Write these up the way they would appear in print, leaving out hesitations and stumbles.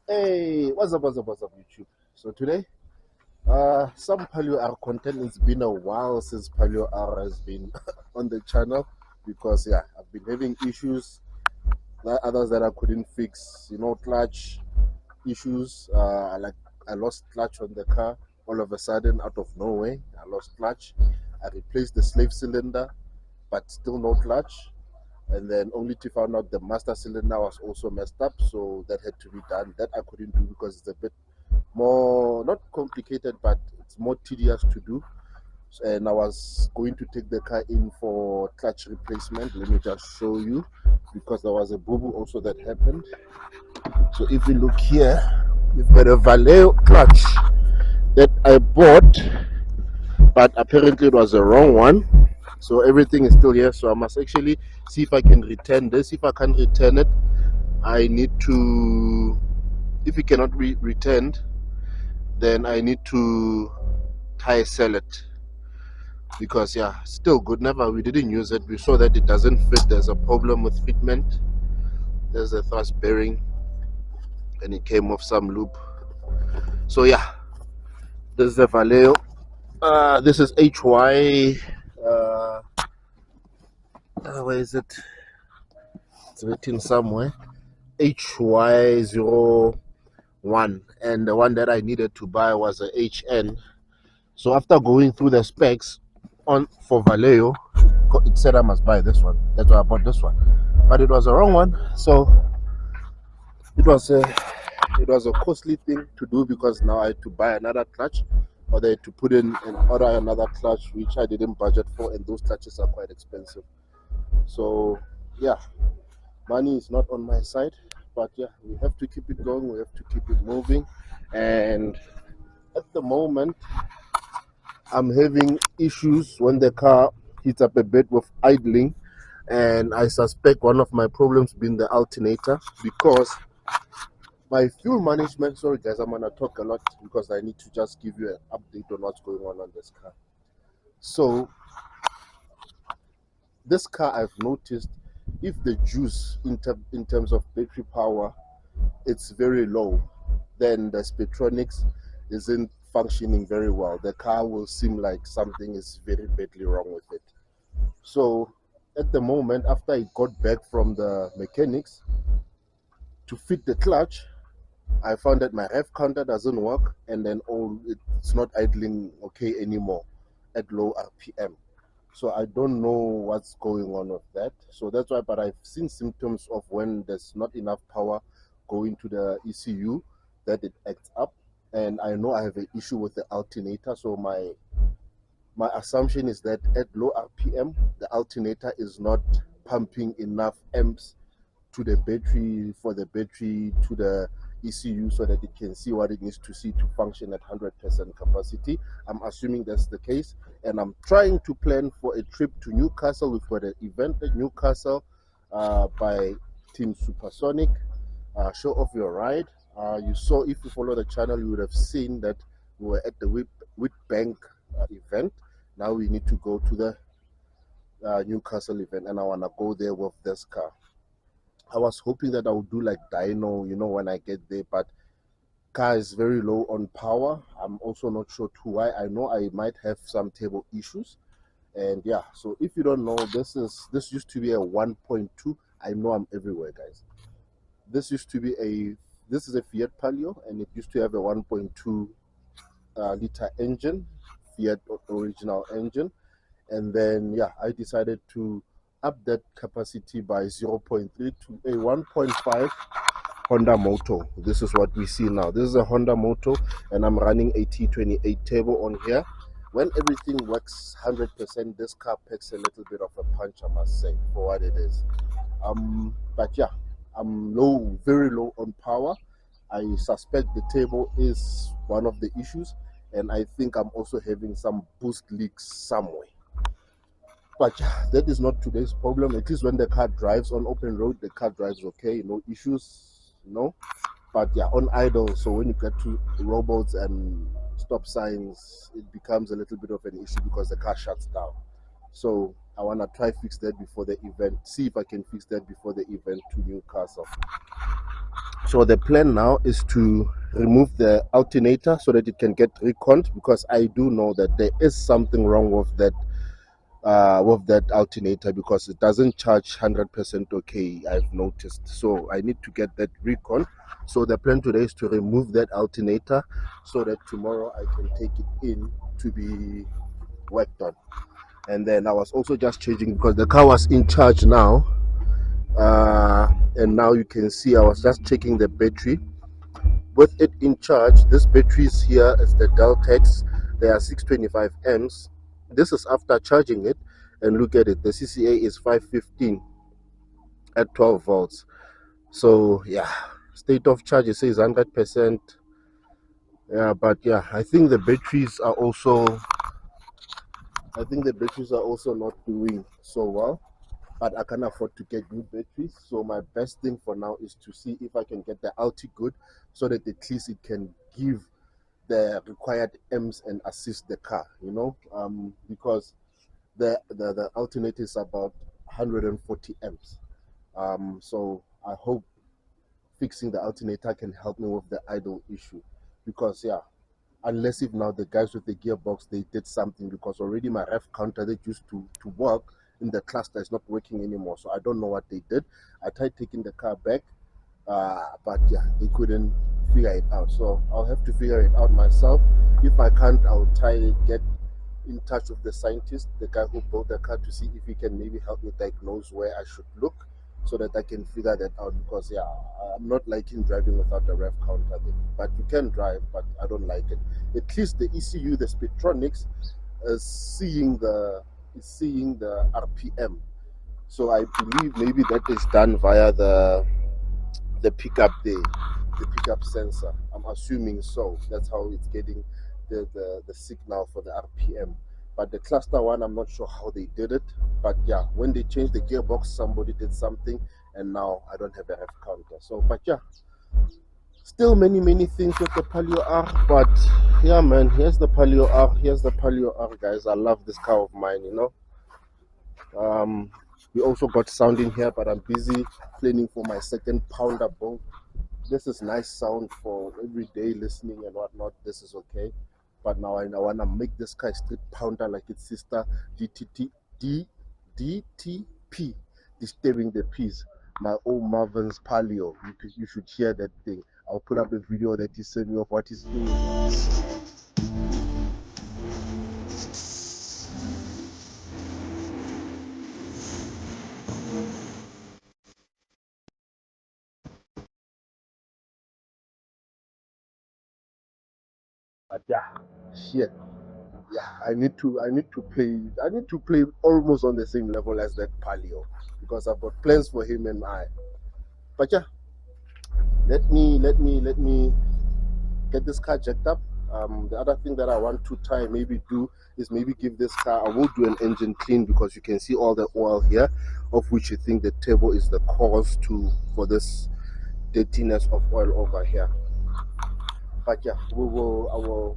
Hey, what's up, YouTube? So today, some Palio R content. It's been a while since Palio R has been on the channel because yeah, I've been having issues, others that I couldn't fix. Clutch issues. Like I lost clutch on the car all of a sudden out of nowhere. I lost clutch. I replaced the slave cylinder, but still no clutch. And then only to find out the master cylinder was also messed up, so that had to be done. That I couldn't do because it's a bit more not complicated, but it's more tedious to do. And I was going to take the car in for clutch replacement. Let me just show you because there was a boo boo also that happened. So if you look here, you've got a Vallejo clutch that I bought, but apparently it was the wrong one. So everything is still here. So I must actually see if I can return this. If I can't return it, I need to. If it cannot be returned, then I need to tire sell it because yeah, still good. Never, we didn't use it. We saw that it doesn't fit. There's a problem with fitment. There's a thrust bearing and it came off some loop. So yeah, this is the Vallejo. This is HY. Where is it? It's written somewhere. HY01, and the one that I needed to buy was a HN. So after going through the specs on for Vallejo, it said I must buy this one. That's why I bought this one, but it was the wrong one. So it was a costly thing to do because now I had to buy another clutch, or they had to put in and order another clutch, which I didn't budget for, and those clutches are quite expensive. So yeah, money is not on my side, but yeah, we have to keep it going. We have to keep it moving, and at the moment, I'm having issues when the car heats up a bit with idling, and I suspect one of my problems being the alternator because my fuel management. Sorry, guys, I'm gonna talk a lot because I need to just give you an update on what's going on this car. So, this car, I've noticed if the juice in terms of battery power, it's very low, then the Spetronics isn't functioning very well. The car will seem like something is very badly wrong with it. So at the moment, after I got back from the mechanics to fit the clutch, I found that my rev counter doesn't work, and then it's not idling okay anymore at low RPM. So I don't know what's going on with that. So that's why, but I've seen symptoms of when there's not enough power going to the ECU that it acts up. And I know I have an issue with the alternator. So my assumption is that at low RPM, the alternator is not pumping enough amps to the battery for the battery to the ECU so that it can see what it needs to see to function at 100% capacity. I'm assuming that's the case, and I'm trying to plan for a trip to Newcastle. We've got an event at Newcastle by Team Supersonic. Show off your ride. You saw, if you follow the channel, you would have seen that we were at the Whit Bank event. Now we need to go to the Newcastle event, and I want to go there with this car. I was hoping that I would do like dyno, when I get there, but car is very low on power. I'm also not sure to why. I know I might have some turbo issues, and yeah. So if you don't know, this used to be a 1.2. I know I'm everywhere, guys. This used to be this is a Fiat Palio, and it used to have a 1.2 liter engine, Fiat original engine, and then yeah, I decided to up that capacity by 0.3 to a 1.5 Honda Moto. This is what we see now. This is a Honda Moto, and I'm running a T28 turbo on here. When everything works 100%, this car packs a little bit of a punch, I must say, for what it is. But yeah, I'm low, very low on power. I suspect the turbo is one of the issues, and I think I'm also having some boost leaks somewhere. But that is not today's problem. At least when the car drives on open road, the car drives okay, no issues, But yeah, on idle, so when you get to robots and stop signs, it becomes a little bit of an issue because the car shuts down. So I want to try fix that before the event, see if I can fix that before the event to Newcastle. So the plan now is to remove the alternator so that it can get reconned, because I do know that there is something wrong with that alternator, because it doesn't charge 100% okay, I've noticed. So I need to get that recon. So the plan today is to remove that alternator so that tomorrow I can take it in to be worked on. And then I was also just changing because the car was in charge now, and now you can see I was just checking the battery with it in charge. This batteries here is the Deltex. They are 625 amps. This is after charging it, and look at it, the CCA is 515 at 12 volts. So yeah, state of charge it says 100%. Yeah, but yeah, I think the batteries are also not doing so well, but I can afford to get new batteries. So my best thing for now is to see if I can get the Alti good, so that at least it can give the required amps and assist the car, because the alternator is about 140 amps. So I hope fixing the alternator can help me with the idle issue, because yeah, unless if now the guys with the gearbox they did something, because already my ref counter that used to work in the cluster is not working anymore. So I don't know what they did. I tried taking the car back, but yeah, they couldn't figure it out. So I'll have to figure it out myself. If I can't, I'll try to get in touch with the scientist, the guy who built the car, to see if he can maybe help me diagnose where I should look, so that I can figure that out. Because yeah, I'm not liking driving without the rev counter thing. But you can drive, but I don't like it. At least the ECU, the Spectronics, is seeing the RPM. So I believe maybe that is done via the pickup there, the pickup sensor. I'm assuming so. That's how it's getting the signal for the RPM. But the cluster one, I'm not sure how they did it. But yeah, when they changed the gearbox, somebody did something, and now I don't have a ref counter. So, but yeah, still many things with the Palio R. But yeah, man, here's the Palio R. Here's the Palio R, guys. I love this car of mine. We also got sound in here, but I'm busy planning for my second pounder build. This is nice sound for everyday listening and whatnot. This is okay. But now I want to make this car street pounder like its sister DTP, disturbing the peace. My old Marvin's Palio. You should hear that thing. I'll put up a video that he sent me of what he's doing. But yeah, shit. Yeah, I need to play almost on the same level as that Palio, because I've got plans for him and I. But yeah, let me get this car jacked up. The other thing that I want to try maybe do is maybe give this car, I will do an engine clean, because you can see all the oil here, of which you think the turbo is the cause for this dirtiness of oil over here. But yeah, I will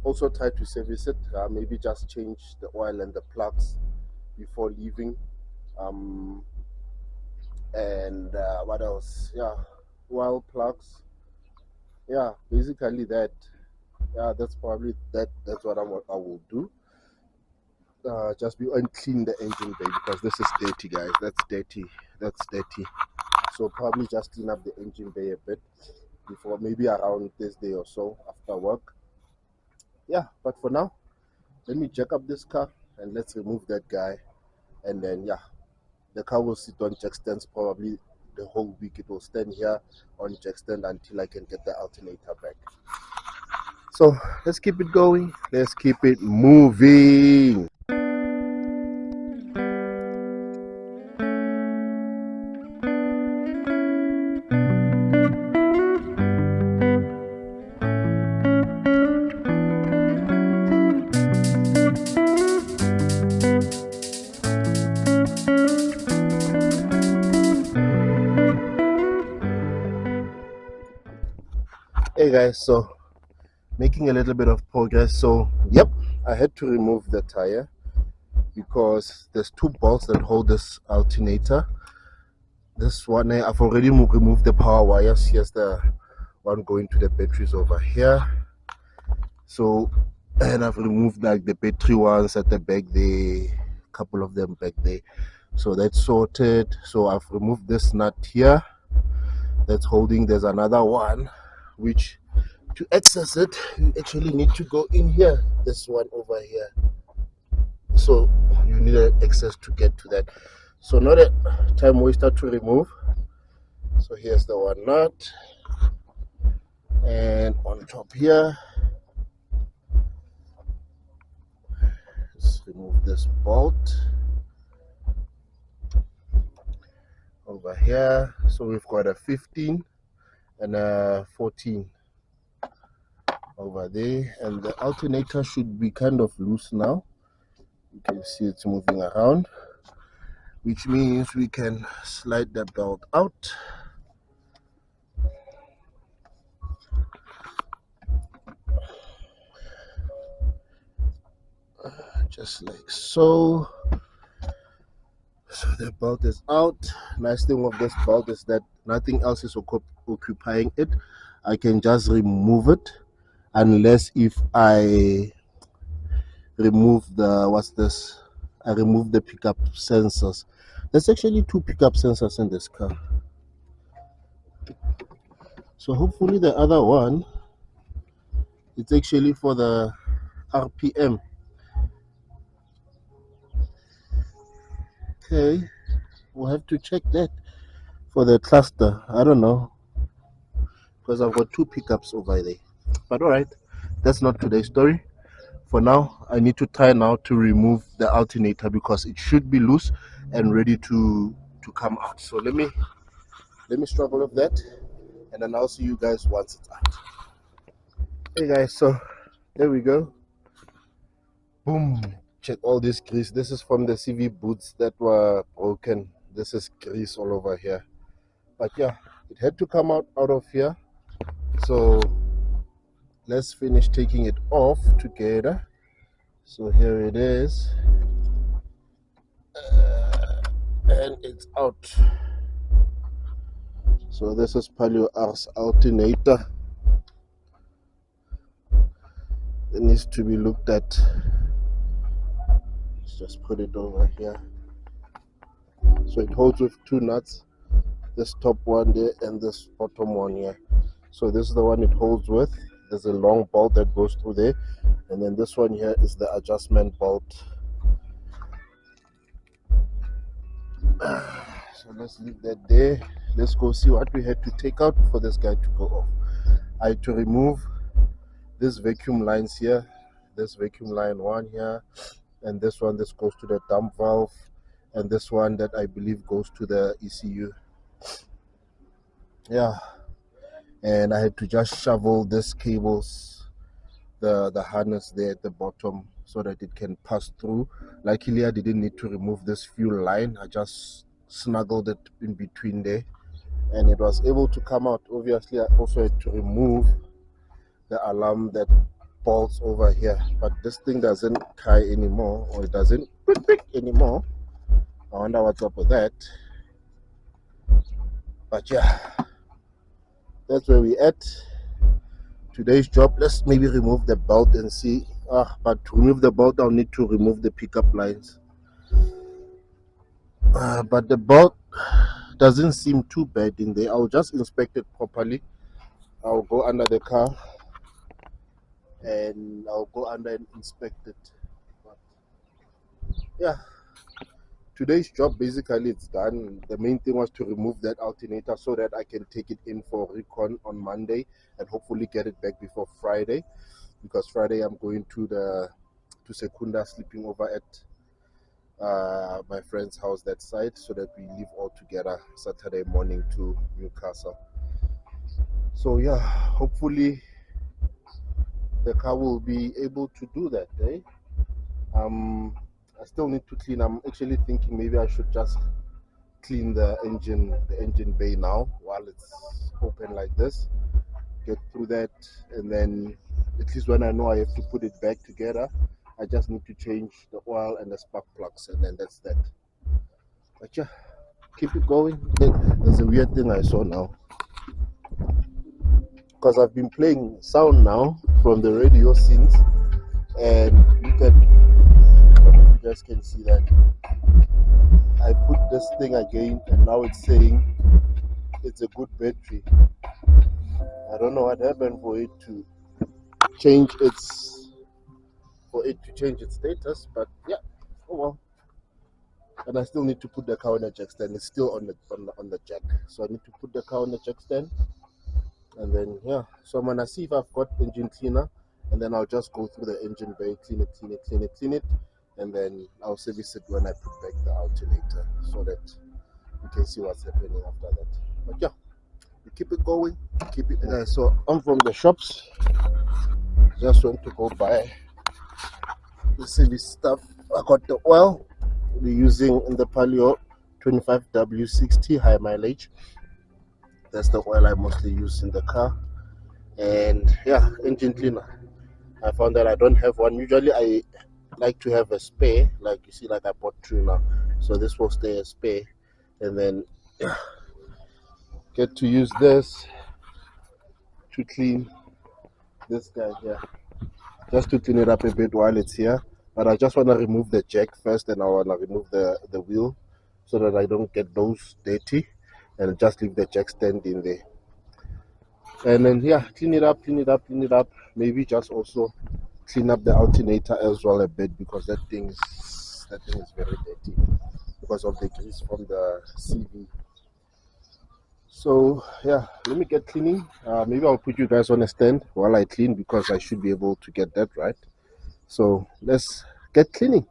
also try to service it, maybe just change the oil and the plugs before leaving. um and what else? Yeah, oil plugs. Yeah, basically that. Yeah, that's probably that's what I will do. Just be and clean the engine bay, because this is dirty, guys. That's dirty. So probably just clean up the engine bay a bit before, maybe around this day or so after work. Yeah, but for now, let me jack up this car and let's remove that guy, and then yeah, the car will sit on jack stands probably the whole week. It will stand here on jack stand until I can get the alternator back. So let's keep it going. Let's keep it moving. Hey guys, so making a little bit of progress. So yep, I had to remove the tire because there's two bolts that hold this alternator. This one, I've already removed the power wires. Here's the one going to the batteries over here. So, and I've removed like the battery ones at the back there, a couple of them back there. So that's sorted. So I've removed this nut here that's holding. There's another one which, to access it, you actually need to go in here, this one over here. So you need access to get to that. So not a time waster to remove. So here's the one nut, and on top here, let's remove this bolt over here. So we've got a 15 and a 14 over there, and the alternator should be kind of loose now. You can see it's moving around, which means we can slide the belt out. Just like so. So the belt is out. Nice thing of this belt is that nothing else is occupying it. I can just remove it, unless if I remove the, what's this? I remove the pickup sensors. There's actually two pickup sensors in this car. So hopefully the other one, it's actually for the RPM. Okay, we'll have to check that for the cluster. I don't know, because I've got two pickups over there. But all right, that's not today's story. For now, I need to try now to remove the alternator because it should be loose and ready to come out. So let me struggle with that, and then I'll see you guys once it's out. Hey guys, so there we go. Boom. Check all this grease. This is from the CV boots that were broken. This is grease all over here. But yeah, it had to come out of here. So let's finish taking it off together. So here it is, and it's out. So this is Palio R's alternator. It needs to be looked at. Let's just put it over here. So it holds with two nuts, this top one there and this bottom one here. So this is the one it holds with. There's a long bolt that goes through there, and then this one here is the adjustment bolt. So let's leave that there. Let's go see what we had to take out for this guy to go off. I had to remove this vacuum lines here, this vacuum line one here, and this one, this goes to the dump valve, and this one that I believe goes to the ECU. Yeah, and I had to just shovel this cables, the harness there at the bottom, so that it can pass through. Luckily I didn't need to remove this fuel line. I just snuggled it in between there, and it was able to come out. Obviously I also had to remove the alarm that bolts over here, but this thing doesn't cry anymore, or it doesn't anymore. I wonder what's up with that. But yeah, that's where we at. Today's job, let's maybe remove the belt and see. But to remove the belt I'll need to remove the pickup lines. But the belt doesn't seem too bad in there. I'll just inspect it properly. I'll go under the car and I'll go under and inspect it. But yeah, today's job basically it's done. The main thing was to remove that alternator so that I can take it in for recon on Monday and hopefully get it back before Friday, because Friday I'm going to Secunda, sleeping over at my friend's house that side, so that we leave all together Saturday morning to Newcastle. So yeah, hopefully the car will be able to do that, eh? I still need to clean. I'm actually thinking maybe I should just clean the engine bay now while it's open like this, get through that, and then at least when I know I have to put it back together, I just need to change the oil and the spark plugs, and then that's that. But yeah, keep it going. There's a weird thing I saw now, because I've been playing sound now from the radio since, and look at, I don't know if you guys can see that. I put this thing again, and now it's saying it's a good battery. I don't know what happened for it to change its status, but yeah, oh well. And I still need to put the car on the jack stand. It's still on the jack, so I need to put the car on the jack stand, and then yeah. So I'm gonna see if I've got engine cleaner, and then I'll just go through the engine bay, clean it, and then I'll service it when I put back the alternator, so that you can see what's happening after that. But yeah, we keep it going, keep it. So I'm from the shops. Just went to go buy the service stuff. I got the oil we're using in the Palio 25W60 high mileage. That's the oil I mostly use in the car. And yeah, engine cleaner. I found that I don't have one. Usually I like to have a spare, like you see, like I bought two now. So this will stay a spare, and then get to use this to clean this guy here, just to clean it up a bit while it's here. But I just want to remove the jack first, and I want to remove the wheel so that I don't get those dirty, and just leave the jack stand in there. And then yeah, clean it up. Maybe just also clean up the alternator as well a bit, because that thing is very dirty because of the grease from the CV. So yeah, let me get cleaning. Maybe I'll put you guys on a stand while I clean, because I should be able to get that right. So let's get cleaning.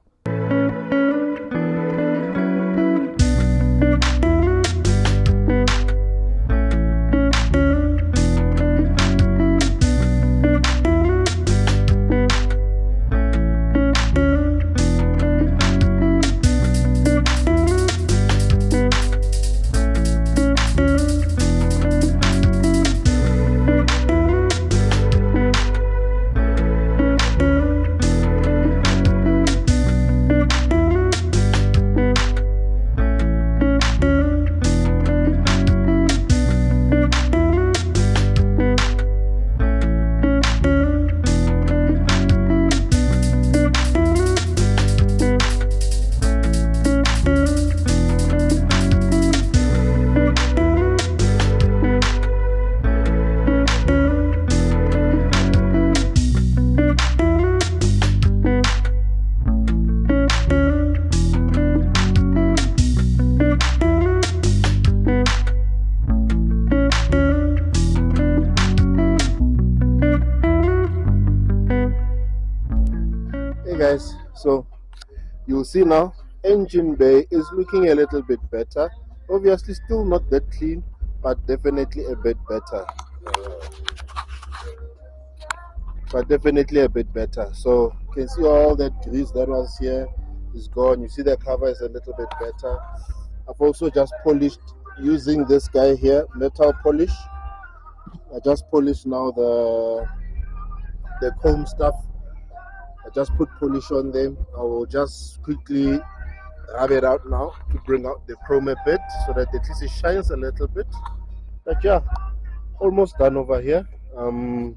Guys, so you'll see now engine bay is looking a little bit better. Obviously still not that clean, but definitely a bit better. So you can see all that grease that was here is gone. You see the cover is a little bit better. I've also just polished using this guy here, metal polish. I just polished now the chrome stuff. I just put polish on them. I will just quickly rub it out now to bring out the chrome a bit, so that at least it shines a little bit. But yeah, almost done over here. And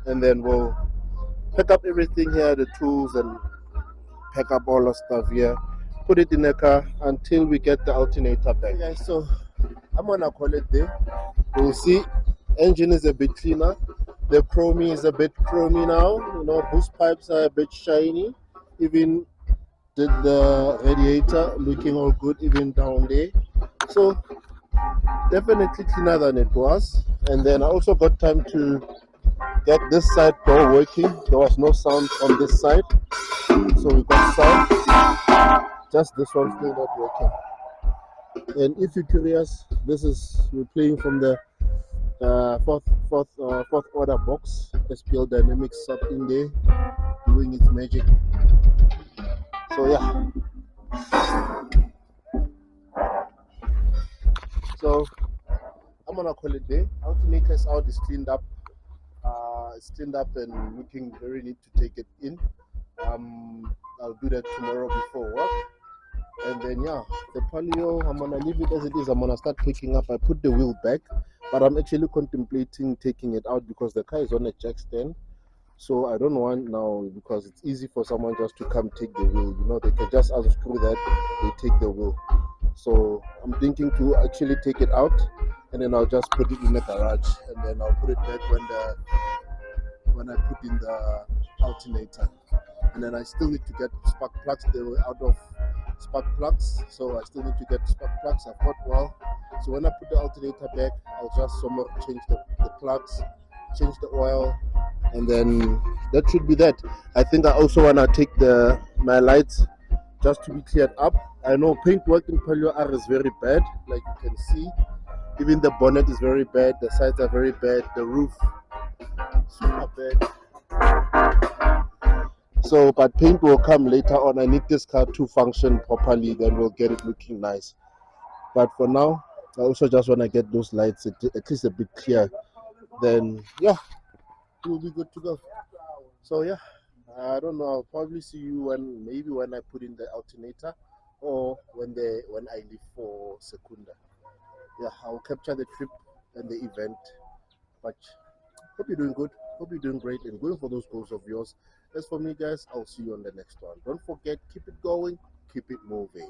then we'll pack up everything here, the tools, and pack up all the stuff here, put it in the car until we get the alternator back. Okay, so I'm gonna call it there. We'll see. Engine is a bit cleaner. The chromie is a bit chromey now. You know, boost pipes are a bit shiny. Even the radiator looking all good, even down there. So definitely cleaner than it was. And then I also got time to get this side door working. There was no sound on this side, so we got sound. Just this one still not working. And if you're curious, we're playing from the fourth order box. SPL Dynamics up in there doing its magic. So yeah. So I'm gonna call it day. Alternator's out, is cleaned up. It's cleaned up and looking very neat to take it in. I'll do that tomorrow before work. And then yeah, the Palio, I'm gonna leave it as it is. I'm gonna start picking up. I put the wheel back, but I'm actually contemplating taking it out because the car is on a jack stand. So I don't want now, because it's easy for someone just to come take the wheel. You know, they can just unscrew that, they take the wheel. So I'm thinking to actually take it out, and then I'll just put it in the garage, and then I'll put it back when I put in the alternator. And then I still need to get spark plugs. They were out of spark plugs, so I still need to get spark plugs. I've got well. So when I put the alternator back, I'll just somewhat change the plugs, change the oil, and then that should be that. I think I also wanna take my lights just to be cleared up. I know paintwork in Palio R is very bad, like you can see. Even the bonnet is very bad, the sides are very bad, the roof super bad. So, but paint will come later on. I need this car to function properly, then we'll get it looking nice. But for now, I also just want to get those lights at least a bit clear. Then, yeah, we'll be good to go. So, yeah, I don't know. I'll probably see you when I put in the alternator, or when I leave for Secunda. Yeah, I'll capture the trip and the event. But hope you're doing good. Hope you're doing great and going for those goals of yours. As for me, guys, I'll see you on the next one. Don't forget, keep it going, keep it moving.